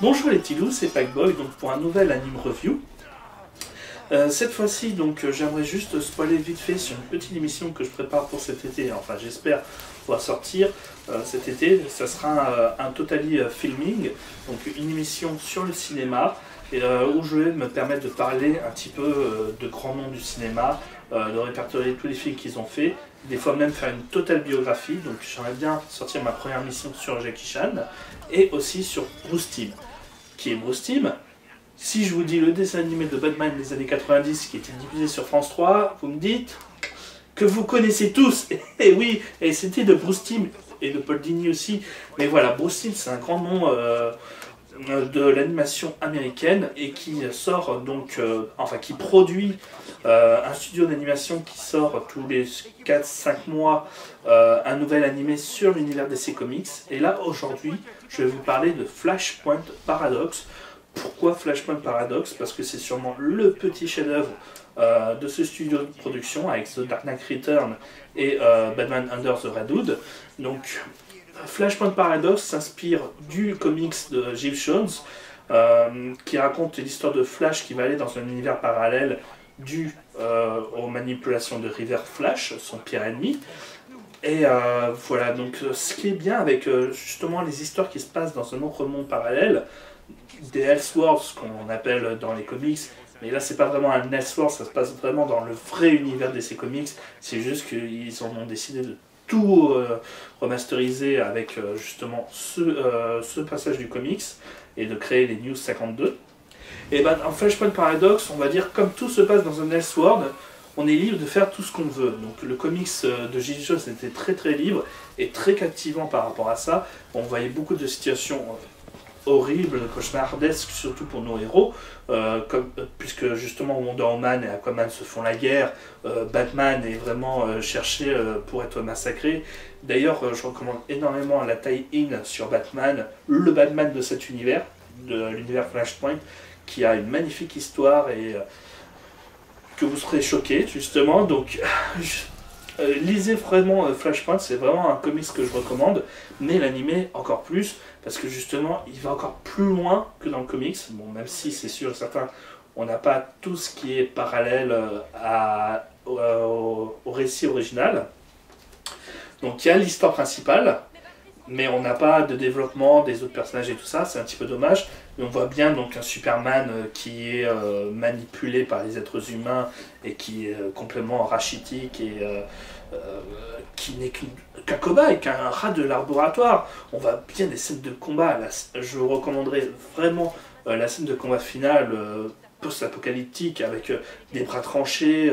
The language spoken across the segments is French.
Bonjour les petits loups, c'est Packboy donc pour un nouvel anime review. Cette fois-ci donc j'aimerais juste spoiler vite fait sur une petite émission que je prépare pour cet été, enfin j'espère pouvoir sortir cet été. Ça sera un Totally Filming, donc une émission sur le cinéma où je vais me permettre de parler un petit peu de grands noms du cinéma, de répertorier tous les films qu'ils ont fait, des fois même faire une totale biographie. Donc j'aimerais bien sortir ma première mission sur Jackie Chan et aussi sur Bruce Timm. Qui est Bruce Timm? Si je vous dis le dessin animé de Batman des années 90 qui était diffusé sur France 3, vous me dites que vous connaissez tous. Et oui, et c'était de Bruce Timm et de Paul Dini aussi. Mais voilà, Bruce Timm c'est un grand nom de l'animation américaine et qui sort donc, enfin qui produit un studio d'animation qui sort tous les 4-5 mois un nouvel animé sur l'univers DC Comics. Et là aujourd'hui, je vais vous parler de Flashpoint Paradox. Pourquoi Flashpoint Paradox? Parce que c'est sûrement le petit chef-d'œuvre de ce studio de production avec The Dark Knight Return et Batman Under the Red Hood. Donc Flashpoint Paradox s'inspire du comics de Geoff Johns qui raconte l'histoire de Flash qui va aller dans un univers parallèle dû aux manipulations de River Flash, son pire ennemi. Et voilà, donc ce qui est bien avec justement les histoires qui se passent dans un autre monde parallèle, des Elseworlds qu'on appelle dans les comics, mais là c'est pas vraiment un Elseworld, ça se passe vraiment dans le vrai univers de ces comics, c'est juste qu'ils en ont décidé de tout remasteriser avec justement ce passage du comics et de créer les News 52. Et ben en Flashpoint Paradox, on va dire comme tout se passe dans un Elseworld, on est libre de faire tout ce qu'on veut. Donc le comics de Geoff Johns était très libre et très captivant par rapport à ça. On voyait beaucoup de situations horribles, cauchemardesques, surtout pour nos héros, puisque justement Wonder Woman et Aquaman se font la guerre, Batman est vraiment cherché pour être massacré. D'ailleurs, je recommande énormément la tie-in sur Batman, le Batman de cet univers, de l'univers Flashpoint, qui a une magnifique histoire et que vous serez choqués justement. Donc lisez vraiment Flashpoint, c'est vraiment un comics que je recommande, mais l'animé encore plus, parce que justement il va encore plus loin que dans le comics. Bon, même si c'est sûr et certain, on n'a pas tout ce qui est parallèle au récit original. Donc il y a l'histoire principale, mais on n'a pas de développement des autres personnages et tout ça, c'est un petit peu dommage. Mais on voit bien donc un Superman qui est manipulé par les êtres humains et qui est complètement rachitique et qui n'est qu'un cobaye, qu'un rat de laboratoire. On voit bien des scènes de combat. Là, je vous recommanderais vraiment la scène de combat finale post-apocalyptique avec des bras tranchés,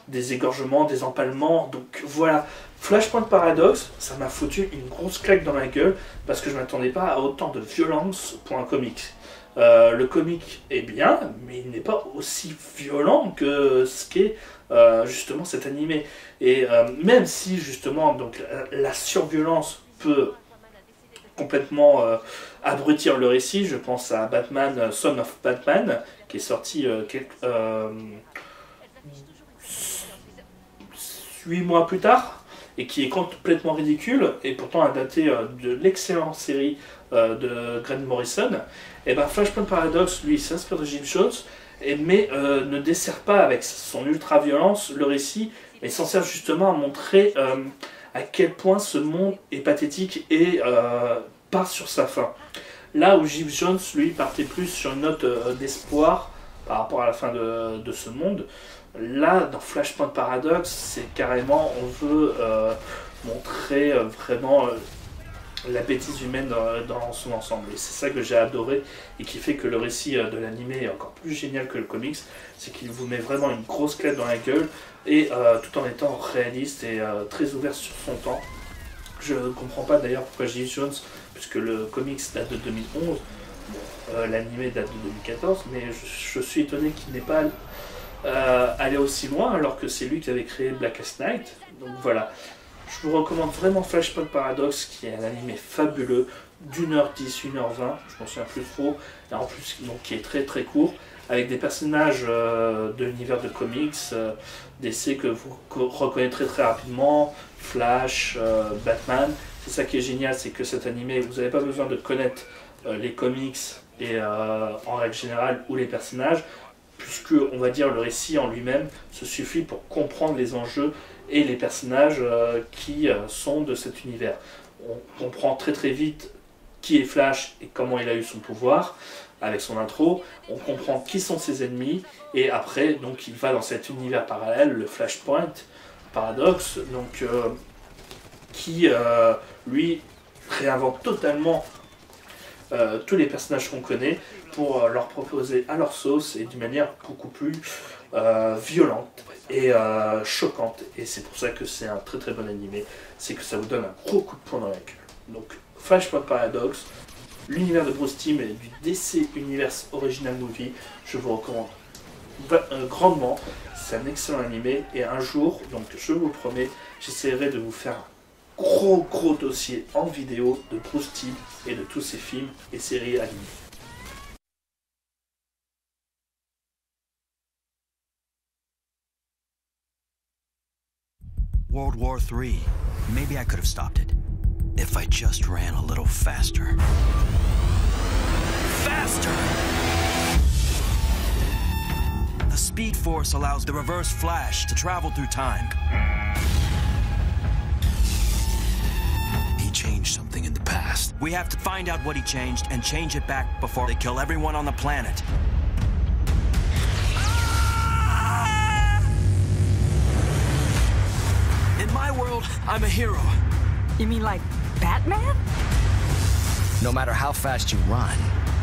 des égorgements, des empalements. Donc voilà, Flashpoint Paradox, ça m'a foutu une grosse claque dans la gueule parce que je ne m'attendais pas à autant de violence pour un comic. Le comic est bien, mais il n'est pas aussi violent que ce qu'est justement cet animé. Et même si justement donc, la surviolence peut complètement abrutir le récit, je pense à Batman, Son of Batman, qui est sorti 8 mois plus tard, et qui est complètement ridicule, et pourtant adapté de l'excellente série de Grant Morrison. Et ben Flashpoint Paradox, lui, s'inspire de Geoff Johns, mais ne dessert pas avec son ultra-violence le récit, mais s'en sert justement à montrer à quel point ce monde est pathétique et part sur sa fin. Là où Geoff Johns, lui, partait plus sur une note d'espoir par rapport à la fin de ce monde, là, dans Flashpoint Paradox, c'est carrément, on veut montrer vraiment la bêtise humaine dans son ensemble. Et c'est ça que j'ai adoré et qui fait que le récit de l'animé est encore plus génial que le comics, c'est qu'il vous met vraiment une grosse claque dans la gueule et tout en étant réaliste et très ouvert sur son temps. Je ne comprends pas d'ailleurs pourquoi Geoff Johns, puisque le comics date de 2011, l'animé date de 2014, mais je suis étonné qu'il n'ait pas aller aussi loin alors que c'est lui qui avait créé Blackest Night. Donc voilà, je vous recommande vraiment Flashpoint Paradox, qui est un animé fabuleux d'1h10, 1h20, je m'en souviens plus trop, et en plus donc, qui est très court, avec des personnages de l'univers de comics, DC que vous reconnaîtrez très rapidement, Flash, Batman. C'est ça qui est génial, c'est que cet animé, vous n'avez pas besoin de connaître les comics et en règle générale ou les personnages, puisque on va dire le récit en lui-même se suffit pour comprendre les enjeux et les personnages qui sont de cet univers. On comprend très très vite qui est Flash et comment il a eu son pouvoir avec son intro, on comprend qui sont ses ennemis, et après donc il va dans cet univers parallèle, le Flashpoint Paradox, donc qui lui réinvente totalement tous les personnages qu'on connaît pour leur proposer à leur sauce et d'une manière beaucoup plus violente et choquante. Et c'est pour ça que c'est un très très bon animé, c'est que ça vous donne un gros coup de poing dans la gueule. Donc Flashpoint Paradox, l'univers de Bruce Timm et du DC Universe Original Movie, je vous recommande grandement. C'est un excellent animé et un jour, donc je vous le promets, j'essaierai de vous faire un gros dossier en vidéo de Bruce Timm et de tous ses films et séries animées. World War III. Maybe I could have stopped it. If I just ran a little faster. Faster! The Speed Force allows the Reverse Flash to travel through time. He changed something in the past. We have to find out what he changed and change it back before they kill everyone on the planet. In my world, I'm a hero. You mean like Batman? No matter how fast you run,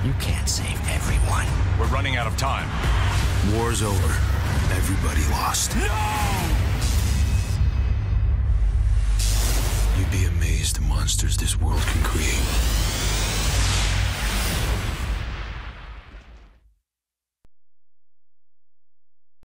you can't save everyone. We're running out of time. War's over. Everybody lost. No! You'd be amazed the monsters this world can create.